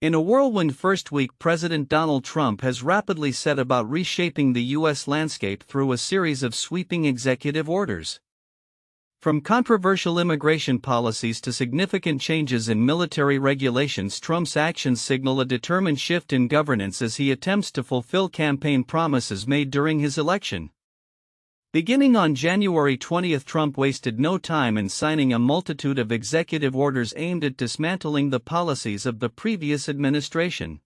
In a whirlwind first week, President Donald Trump has rapidly set about reshaping the U.S. landscape through a series of sweeping executive orders. From controversial immigration policies to significant changes in military regulations, Trump's actions signal a determined shift in governance as he attempts to fulfill campaign promises made during his election. Beginning on January 20, Trump wasted no time in signing a multitude of executive orders aimed at dismantling the policies of the previous administration.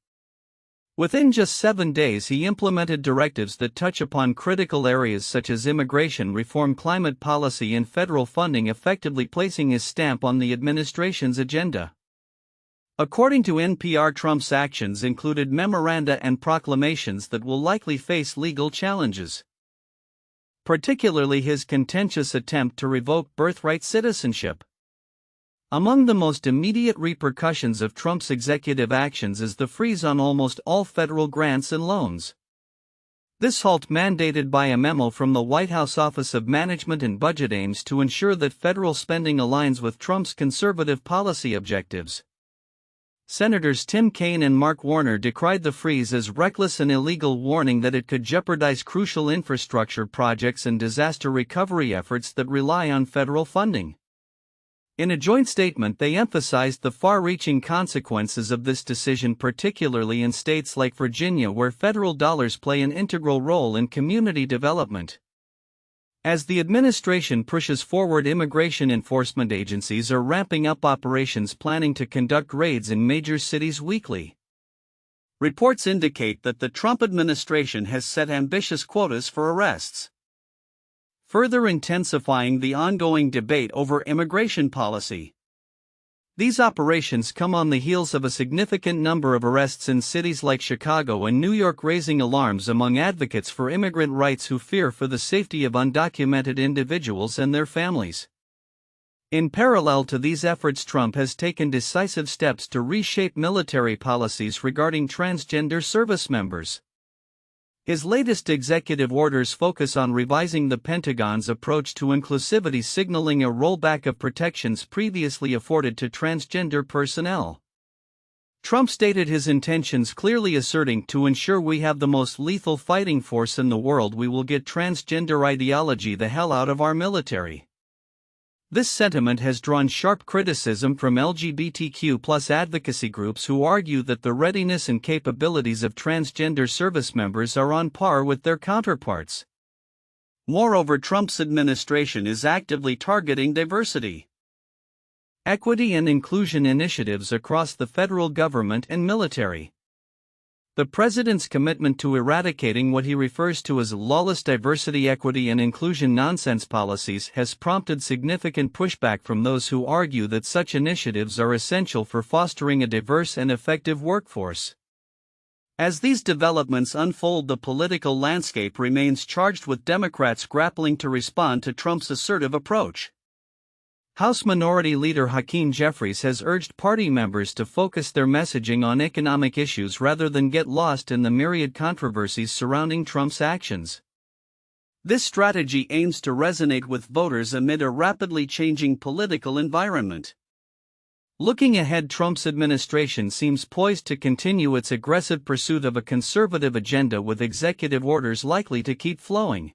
Within just 7 days, he implemented directives that touch upon critical areas such as immigration reform, climate policy, and federal funding, effectively placing his stamp on the administration's agenda. According to NPR, Trump's actions included memoranda and proclamations that will likely face legal challenges, particularly his contentious attempt to revoke birthright citizenship. Among the most immediate repercussions of Trump's executive actions is the freeze on almost all federal grants and loans. This halt, mandated by a memo from the White House Office of Management and Budget, aims to ensure that federal spending aligns with Trump's conservative policy objectives. Senators Tim Kaine and Mark Warner decried the freeze as reckless and illegal, warning that it could jeopardize crucial infrastructure projects and disaster recovery efforts that rely on federal funding. In a joint statement, they emphasized the far-reaching consequences of this decision, particularly in states like Virginia, where federal dollars play an integral role in community development. As the administration pushes forward, immigration enforcement agencies are ramping up operations, planning to conduct raids in major cities weekly. Reports indicate that the Trump administration has set ambitious quotas for arrests, further intensifying the ongoing debate over immigration policy. These operations come on the heels of a significant number of arrests in cities like Chicago and New York, raising alarms among advocates for immigrant rights who fear for the safety of undocumented individuals and their families. In parallel to these efforts, Trump has taken decisive steps to reshape military policies regarding transgender service members. His latest executive orders focus on revising the Pentagon's approach to inclusivity, signaling a rollback of protections previously afforded to transgender personnel. Trump stated his intentions clearly, asserting, "To ensure we have the most lethal fighting force in the world, we will get transgender ideology the hell out of our military." This sentiment has drawn sharp criticism from LGBTQ+ advocacy groups, who argue that the readiness and capabilities of transgender service members are on par with their counterparts. Moreover, Trump's administration is actively targeting diversity, equity, and inclusion initiatives across the federal government and military. The president's commitment to eradicating what he refers to as lawless diversity, equity, and inclusion nonsense policies has prompted significant pushback from those who argue that such initiatives are essential for fostering a diverse and effective workforce. As these developments unfold, the political landscape remains charged with Democrats grappling to respond to Trump's assertive approach. House Minority Leader Hakeem Jeffries has urged party members to focus their messaging on economic issues rather than get lost in the myriad controversies surrounding Trump's actions. This strategy aims to resonate with voters amid a rapidly changing political environment. Looking ahead, Trump's administration seems poised to continue its aggressive pursuit of a conservative agenda, with executive orders likely to keep flowing.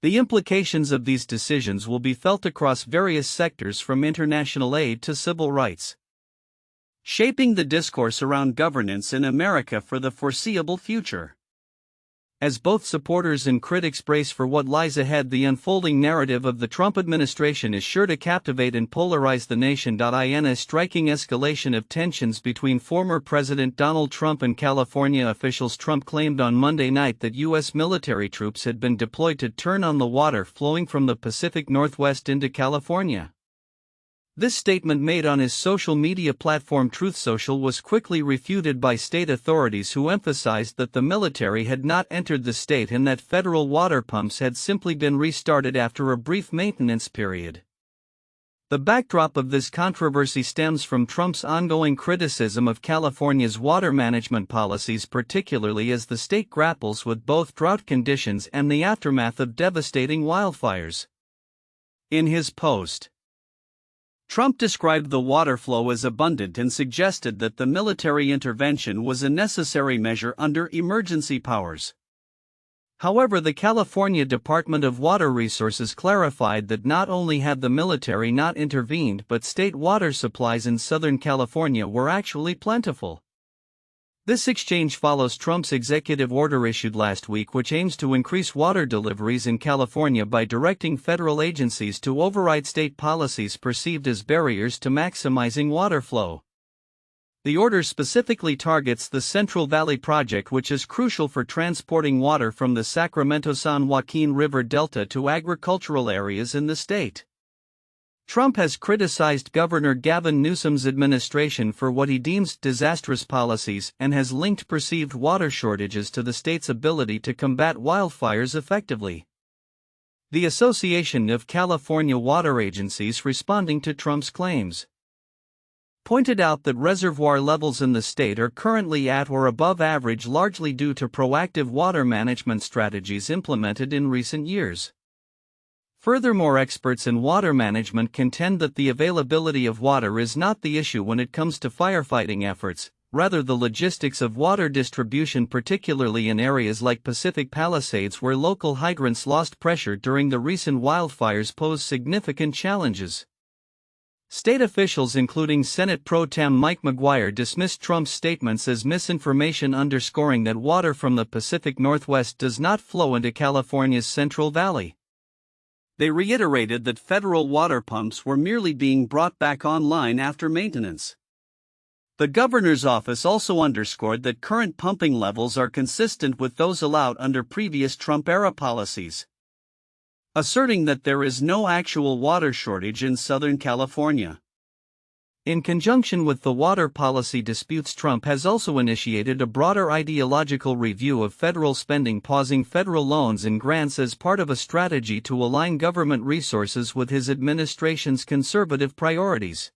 The implications of these decisions will be felt across various sectors, from international aid to civil rights, shaping the discourse around governance in America for the foreseeable future. As both supporters and critics brace for what lies ahead, the unfolding narrative of the Trump administration is sure to captivate and polarize the nation. In a striking escalation of tensions between former President Donald Trump and California officials, Trump claimed on Monday night that U.S. military troops had been deployed to turn on the water flowing from the Pacific Northwest into California. This statement, made on his social media platform Truth Social, was quickly refuted by state authorities, who emphasized that the military had not entered the state and that federal water pumps had simply been restarted after a brief maintenance period. The backdrop of this controversy stems from Trump's ongoing criticism of California's water management policies, particularly as the state grapples with both drought conditions and the aftermath of devastating wildfires. In his post, Trump described the water flow as abundant and suggested that the military intervention was a necessary measure under emergency powers. However, the California Department of Water Resources clarified that not only had the military not intervened, but state water supplies in Southern California were actually plentiful. This exchange follows Trump's executive order issued last week, which aims to increase water deliveries in California by directing federal agencies to override state policies perceived as barriers to maximizing water flow. The order specifically targets the Central Valley Project, which is crucial for transporting water from the Sacramento-San Joaquin River Delta to agricultural areas in the state. Trump has criticized Governor Gavin Newsom's administration for what he deems disastrous policies and has linked perceived water shortages to the state's ability to combat wildfires effectively. The Association of California Water Agencies, responding to Trump's claims, pointed out that reservoir levels in the state are currently at or above average, largely due to proactive water management strategies implemented in recent years. Furthermore, experts in water management contend that the availability of water is not the issue when it comes to firefighting efforts, rather the logistics of water distribution, particularly in areas like Pacific Palisades where local hydrants lost pressure during the recent wildfires, pose significant challenges. State officials, including Senate Pro Tem Mike McGuire, dismissed Trump's statements as misinformation, underscoring that water from the Pacific Northwest does not flow into California's Central Valley. They reiterated that federal water pumps were merely being brought back online after maintenance. The governor's office also underscored that current pumping levels are consistent with those allowed under previous Trump-era policies, asserting that there is no actual water shortage in Southern California. In conjunction with the water policy disputes, Trump has also initiated a broader ideological review of federal spending, pausing federal loans and grants as part of a strategy to align government resources with his administration's conservative priorities.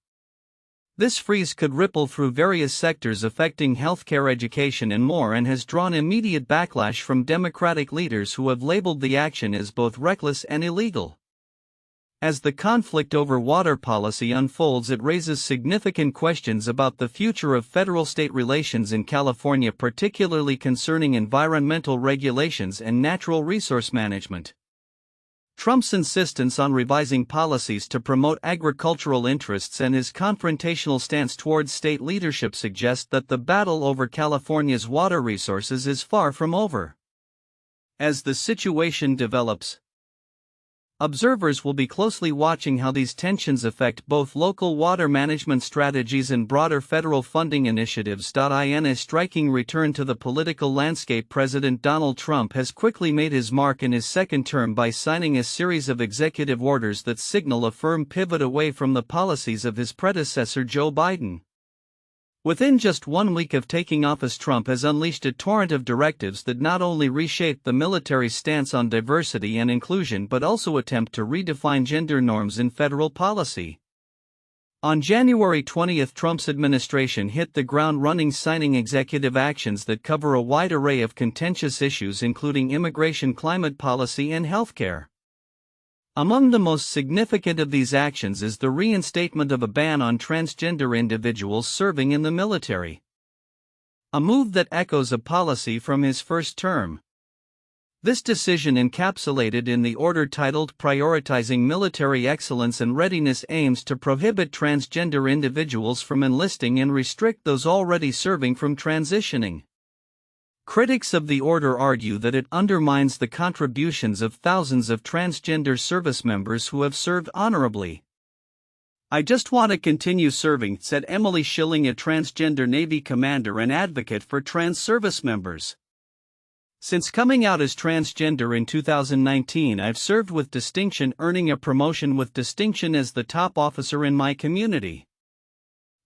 This freeze could ripple through various sectors affecting healthcare, education, and more, and has drawn immediate backlash from Democratic leaders who have labeled the action as both reckless and illegal. As the conflict over water policy unfolds, it raises significant questions about the future of federal-state relations in California, particularly concerning environmental regulations and natural resource management. Trump's insistence on revising policies to promote agricultural interests and his confrontational stance towards state leadership suggest that the battle over California's water resources is far from over. As the situation develops, observers will be closely watching how these tensions affect both local water management strategies and broader federal funding initiatives. In a striking return to the political landscape, President Donald Trump has quickly made his mark in his second term by signing a series of executive orders that signal a firm pivot away from the policies of his predecessor Joe Biden. Within just 1 week of taking office, Trump has unleashed a torrent of directives that not only reshape the military's stance on diversity and inclusion but also attempt to redefine gender norms in federal policy. On January 20, Trump's administration hit the ground running, signing executive actions that cover a wide array of contentious issues, including immigration, climate policy, and healthcare. Among the most significant of these actions is the reinstatement of a ban on transgender individuals serving in the military, a move that echoes a policy from his first term. This decision, encapsulated in the order titled Prioritizing Military Excellence and Readiness, aims to prohibit transgender individuals from enlisting and restrict those already serving from transitioning. Critics of the order argue that it undermines the contributions of thousands of transgender service members who have served honorably. "I just want to continue serving," said Emily Schilling, a transgender Navy commander and advocate for trans service members. "Since coming out as transgender in 2019, I've served with distinction, earning a promotion with distinction as the top officer in my community."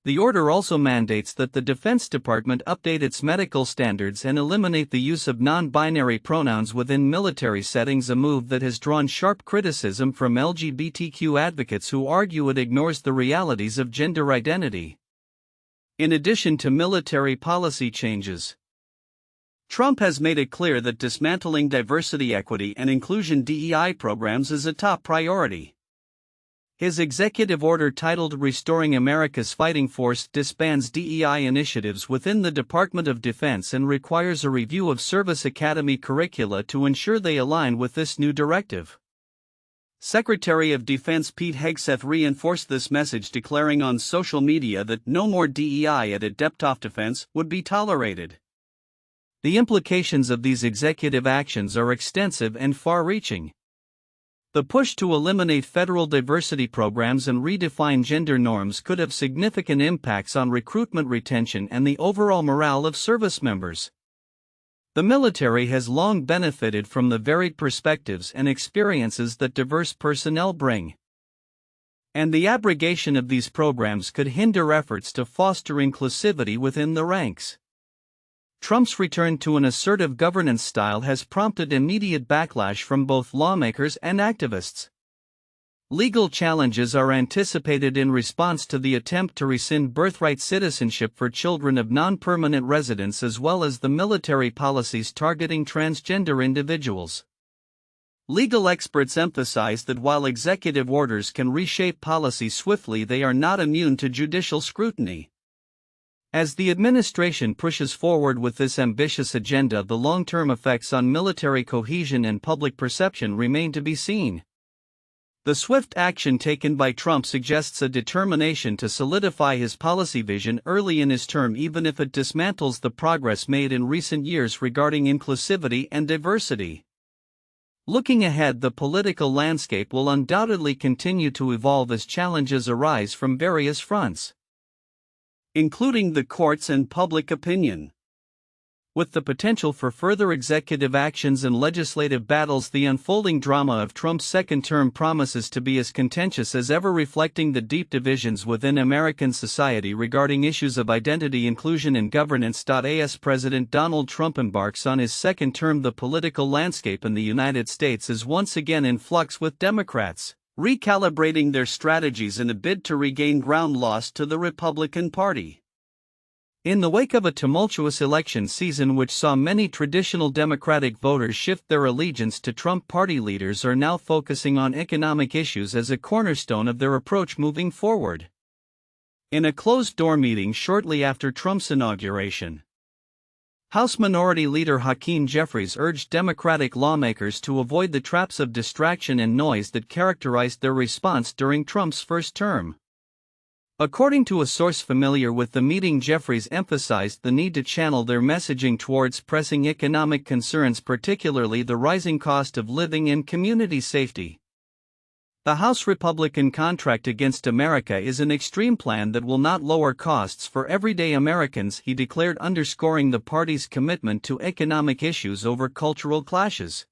The order also mandates that the Defense Department update its medical standards and eliminate the use of non-binary pronouns within military settings, a move that has drawn sharp criticism from LGBTQ advocates who argue it ignores the realities of gender identity. In addition to military policy changes, Trump has made it clear that dismantling diversity, equity, and inclusion (DEI) programs is a top priority. His executive order titled Restoring America's Fighting Force disbands DEI initiatives within the Department of Defense and requires a review of service academy curricula to ensure they align with this new directive. Secretary of Defense Pete Hegseth reinforced this message, declaring on social media that no more DEI at a Department of Defense would be tolerated. The implications of these executive actions are extensive and far-reaching. The push to eliminate federal diversity programs and redefine gender norms could have significant impacts on recruitment, retention, and the overall morale of service members. The military has long benefited from the varied perspectives and experiences that diverse personnel bring. And the abrogation of these programs could hinder efforts to foster inclusivity within the ranks. Trump's return to an assertive governance style has prompted immediate backlash from both lawmakers and activists. Legal challenges are anticipated in response to the attempt to rescind birthright citizenship for children of non-permanent residents, as well as the military policies targeting transgender individuals. Legal experts emphasize that while executive orders can reshape policy swiftly, they are not immune to judicial scrutiny. As the administration pushes forward with this ambitious agenda, the long-term effects on military cohesion and public perception remain to be seen. The swift action taken by Trump suggests a determination to solidify his policy vision early in his term, even if it dismantles the progress made in recent years regarding inclusivity and diversity. Looking ahead, the political landscape will undoubtedly continue to evolve as challenges arise from various fronts, including the courts and public opinion. With the potential for further executive actions and legislative battles, the unfolding drama of Trump's second term promises to be as contentious as ever, reflecting the deep divisions within American society regarding issues of identity, inclusion, and governance. As President Donald Trump embarks on his second term, the political landscape in the United States is once again in flux, with Democrats recalibrating their strategies in a bid to regain ground lost to the Republican Party. In the wake of a tumultuous election season which saw many traditional Democratic voters shift their allegiance to Trump, party leaders are now focusing on economic issues as a cornerstone of their approach moving forward. In a closed-door meeting shortly after Trump's inauguration, House Minority Leader Hakeem Jeffries urged Democratic lawmakers to avoid the traps of distraction and noise that characterized their response during Trump's first term. According to a source familiar with the meeting, Jeffries emphasized the need to channel their messaging towards pressing economic concerns, particularly the rising cost of living and community safety. The House Republican Contract Against America is an extreme plan that will not lower costs for everyday Americans, he declared, underscoring the party's commitment to economic issues over cultural clashes.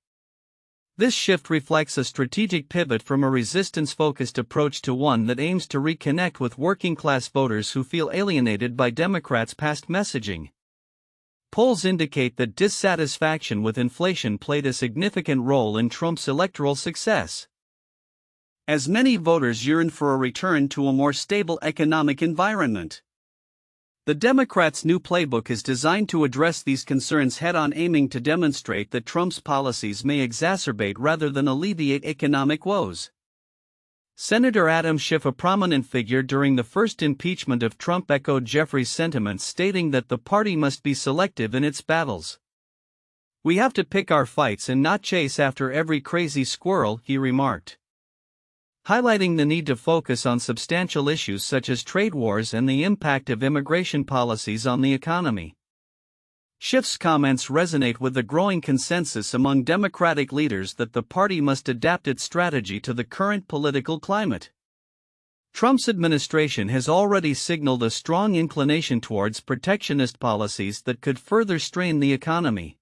This shift reflects a strategic pivot from a resistance-focused approach to one that aims to reconnect with working-class voters who feel alienated by Democrats' past messaging. Polls indicate that dissatisfaction with inflation played a significant role in Trump's electoral success, as many voters yearn for a return to a more stable economic environment. The Democrats' new playbook is designed to address these concerns head-on, aiming to demonstrate that Trump's policies may exacerbate rather than alleviate economic woes. Senator Adam Schiff, a prominent figure during the first impeachment of Trump, echoed Jeffries' sentiments, stating that the party must be selective in its battles. "We have to pick our fights and not chase after every crazy squirrel," he remarked, highlighting the need to focus on substantial issues such as trade wars and the impact of immigration policies on the economy. Schiff's comments resonate with the growing consensus among Democratic leaders that the party must adapt its strategy to the current political climate. Trump's administration has already signaled a strong inclination towards protectionist policies that could further strain the economy.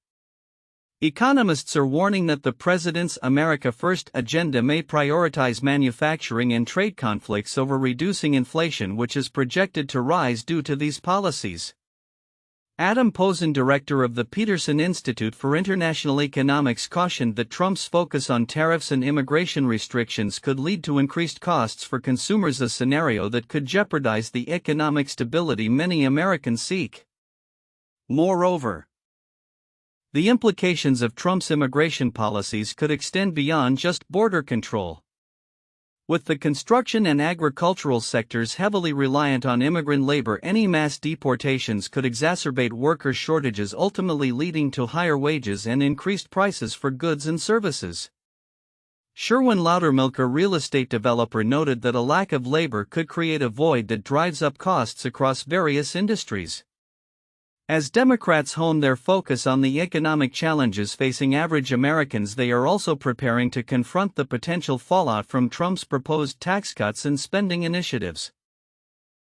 Economists are warning that the president's America First agenda may prioritize manufacturing and trade conflicts over reducing inflation, which is projected to rise due to these policies. Adam Posen, director of the Peterson Institute for International Economics, cautioned that Trump's focus on tariffs and immigration restrictions could lead to increased costs for consumers, a scenario that could jeopardize the economic stability many Americans seek. Moreover, the implications of Trump's immigration policies could extend beyond just border control. With the construction and agricultural sectors heavily reliant on immigrant labor, any mass deportations could exacerbate worker shortages, ultimately leading to higher wages and increased prices for goods and services. Sherwin Loudermilk, a real estate developer, noted that a lack of labor could create a void that drives up costs across various industries. As Democrats hone their focus on the economic challenges facing average Americans, they are also preparing to confront the potential fallout from Trump's proposed tax cuts and spending initiatives.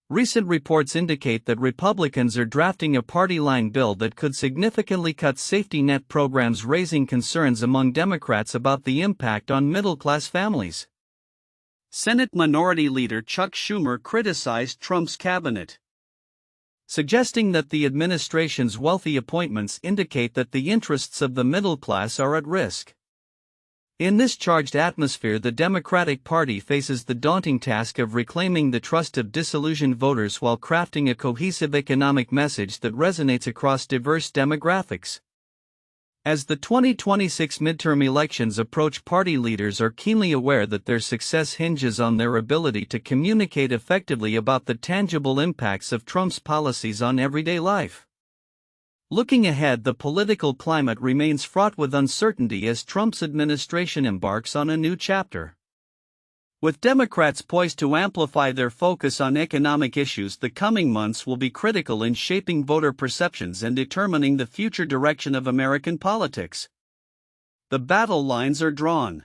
Recent reports indicate that Republicans are drafting a party-line bill that could significantly cut safety net programs, raising concerns among Democrats about the impact on middle-class families. Senate Minority Leader Chuck Schumer criticized Trump's cabinet, suggesting that the administration's wealthy appointments indicate that the interests of the middle class are at risk. In this charged atmosphere, the Democratic Party faces the daunting task of reclaiming the trust of disillusioned voters while crafting a cohesive economic message that resonates across diverse demographics. As the 2026 midterm elections approach, party leaders are keenly aware that their success hinges on their ability to communicate effectively about the tangible impacts of Trump's policies on everyday life. Looking ahead, the political climate remains fraught with uncertainty as Trump's administration embarks on a new chapter. With Democrats poised to amplify their focus on economic issues, the coming months will be critical in shaping voter perceptions and determining the future direction of American politics. The battle lines are drawn.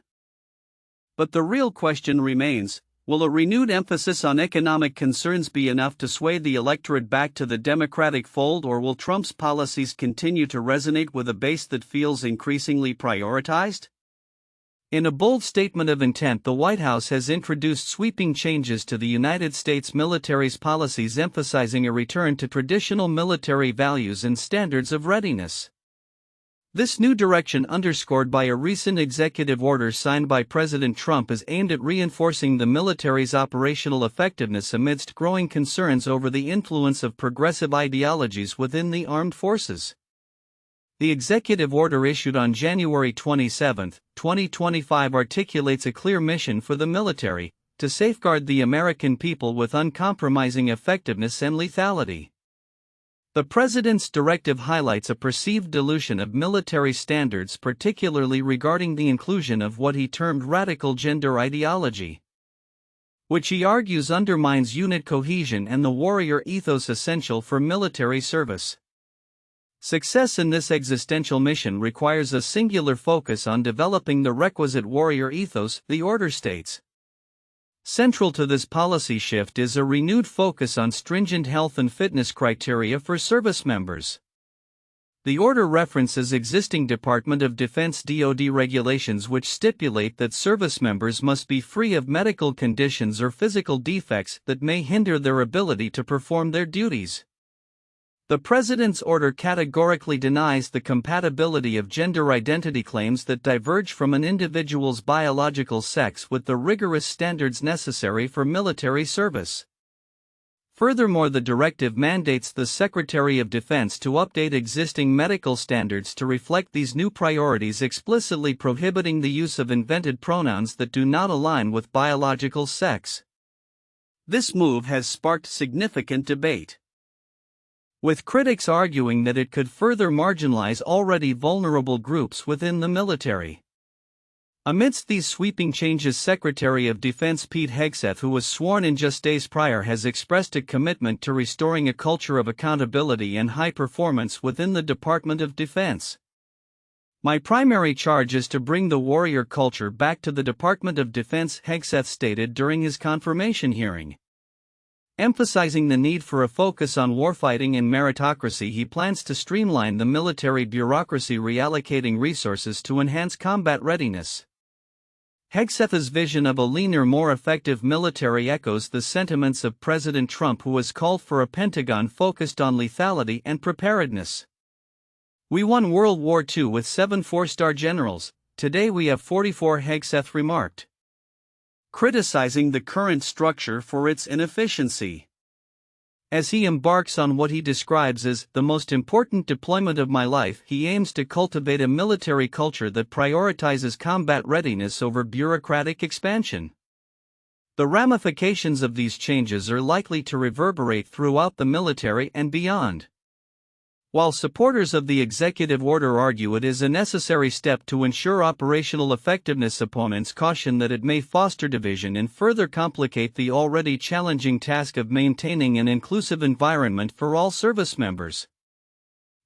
But the real question remains: will a renewed emphasis on economic concerns be enough to sway the electorate back to the Democratic fold, or will Trump's policies continue to resonate with a base that feels increasingly prioritized? In a bold statement of intent, the White House has introduced sweeping changes to the United States military's policies, emphasizing a return to traditional military values and standards of readiness. This new direction, underscored by a recent executive order signed by President Trump, is aimed at reinforcing the military's operational effectiveness amidst growing concerns over the influence of progressive ideologies within the armed forces. The executive order, issued on January 27, 2025, articulates a clear mission for the military: to safeguard the American people with uncompromising effectiveness and lethality. The President's directive highlights a perceived dilution of military standards, particularly regarding the inclusion of what he termed radical gender ideology, which he argues undermines unit cohesion and the warrior ethos essential for military service. Success in this existential mission requires a singular focus on developing the requisite warrior ethos, the order states. Central to this policy shift is a renewed focus on stringent health and fitness criteria for service members. The order references existing Department of Defense (DoD) regulations which stipulate that service members must be free of medical conditions or physical defects that may hinder their ability to perform their duties. The President's order categorically denies the compatibility of gender identity claims that diverge from an individual's biological sex with the rigorous standards necessary for military service. Furthermore, the directive mandates the Secretary of Defense to update existing medical standards to reflect these new priorities, explicitly prohibiting the use of invented pronouns that do not align with biological sex. This move has sparked significant debate, with critics arguing that it could further marginalize already vulnerable groups within the military. Amidst these sweeping changes, Secretary of Defense Pete Hegseth, who was sworn in just days prior, has expressed a commitment to restoring a culture of accountability and high performance within the Department of Defense. "My primary charge is to bring the warrior culture back to the Department of Defense," Hegseth stated during his confirmation hearing. Emphasizing the need for a focus on warfighting and meritocracy, he plans to streamline the military bureaucracy, reallocating resources to enhance combat readiness. Hegseth's vision of a leaner, more effective military echoes the sentiments of President Trump, who has called for a Pentagon focused on lethality and preparedness. "We won World War II with 7 four-star generals. Today we have 44, Hegseth remarked, criticizing the current structure for its inefficiency. As he embarks on what he describes as the most important deployment of my life, he aims to cultivate a military culture that prioritizes combat readiness over bureaucratic expansion. The ramifications of these changes are likely to reverberate throughout the military and beyond. While supporters of the executive order argue it is a necessary step to ensure operational effectiveness, opponents caution that it may foster division and further complicate the already challenging task of maintaining an inclusive environment for all service members.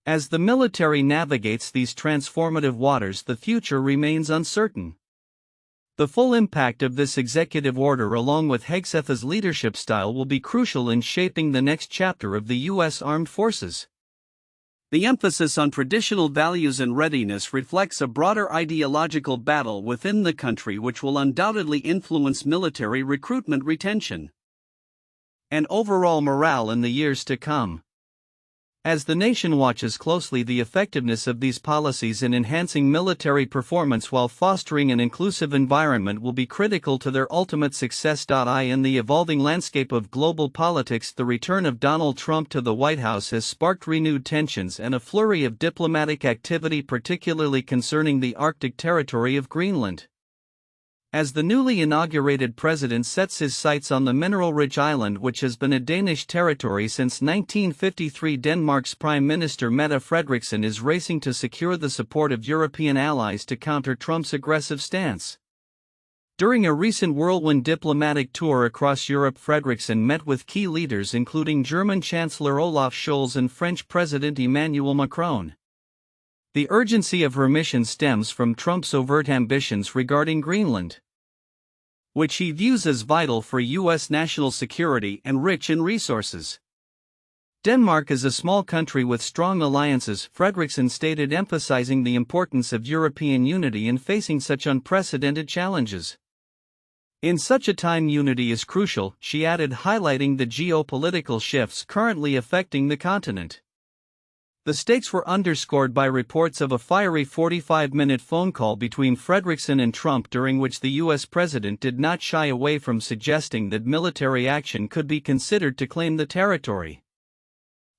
As the military navigates these transformative waters, the future remains uncertain. The full impact of this executive order, along with Hegseth's leadership style, will be crucial in shaping the next chapter of the U.S. Armed Forces. The emphasis on traditional values and readiness reflects a broader ideological battle within the country, which will undoubtedly influence military recruitment, retention, and overall morale in the years to come. As the nation watches closely, the effectiveness of these policies in enhancing military performance while fostering an inclusive environment will be critical to their ultimate success. In the evolving landscape of global politics, the return of Donald Trump to the White House has sparked renewed tensions and a flurry of diplomatic activity, particularly concerning the Arctic territory of Greenland. As the newly inaugurated president sets his sights on the mineral-rich island, which has been a Danish territory since 1953, Denmark's Prime Minister Mette Frederiksen is racing to secure the support of European allies to counter Trump's aggressive stance. During a recent whirlwind diplomatic tour across Europe, Frederiksen met with key leaders including German Chancellor Olaf Scholz and French President Emmanuel Macron. The urgency of her mission stems from Trump's overt ambitions regarding Greenland, which he views as vital for U.S. national security and rich in resources. Denmark is a small country with strong alliances, Frederiksen stated, emphasizing the importance of European unity in facing such unprecedented challenges. In such a time, unity is crucial, she added, highlighting the geopolitical shifts currently affecting the continent. The stakes were underscored by reports of a fiery 45-minute phone call between Frederiksen and Trump, during which the U.S. president did not shy away from suggesting that military action could be considered to claim the territory.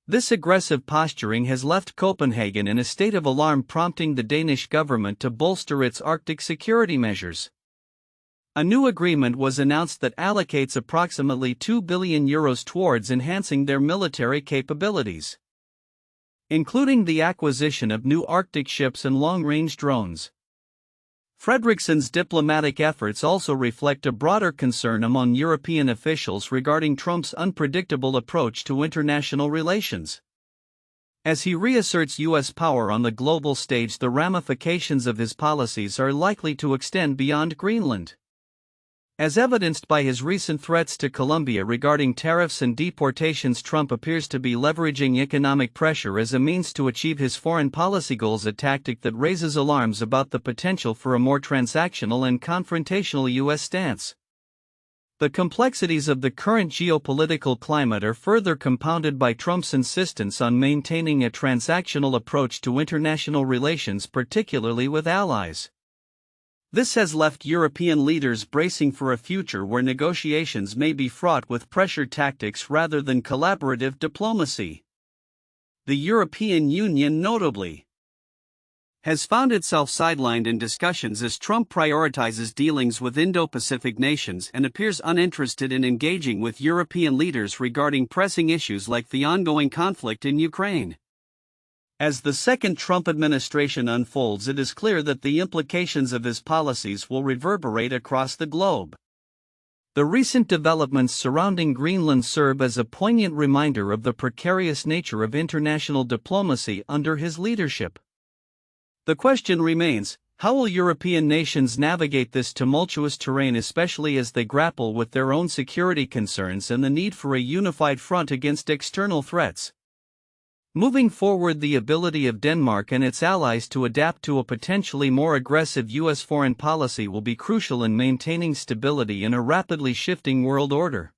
This aggressive posturing has left Copenhagen in a state of alarm, prompting the Danish government to bolster its Arctic security measures. A new agreement was announced that allocates approximately €2 billion towards enhancing their military capabilities, including the acquisition of new Arctic ships and long-range drones. Frederiksen's diplomatic efforts also reflect a broader concern among European officials regarding Trump's unpredictable approach to international relations. As he reasserts U.S. power on the global stage, the ramifications of his policies are likely to extend beyond Greenland. As evidenced by his recent threats to Colombia regarding tariffs and deportations, Trump appears to be leveraging economic pressure as a means to achieve his foreign policy goals, a tactic that raises alarms about the potential for a more transactional and confrontational U.S. stance. The complexities of the current geopolitical climate are further compounded by Trump's insistence on maintaining a transactional approach to international relations, particularly with allies. This has left European leaders bracing for a future where negotiations may be fraught with pressure tactics rather than collaborative diplomacy. The European Union, notably, has found itself sidelined in discussions as Trump prioritizes dealings with Indo-Pacific nations and appears uninterested in engaging with European leaders regarding pressing issues like the ongoing conflict in Ukraine. As the second Trump administration unfolds, it is clear that the implications of his policies will reverberate across the globe. The recent developments surrounding Greenland serve as a poignant reminder of the precarious nature of international diplomacy under his leadership. The question remains, how will European nations navigate this tumultuous terrain, especially as they grapple with their own security concerns and the need for a unified front against external threats? Moving forward, the ability of Denmark and its allies to adapt to a potentially more aggressive U.S. foreign policy will be crucial in maintaining stability in a rapidly shifting world order.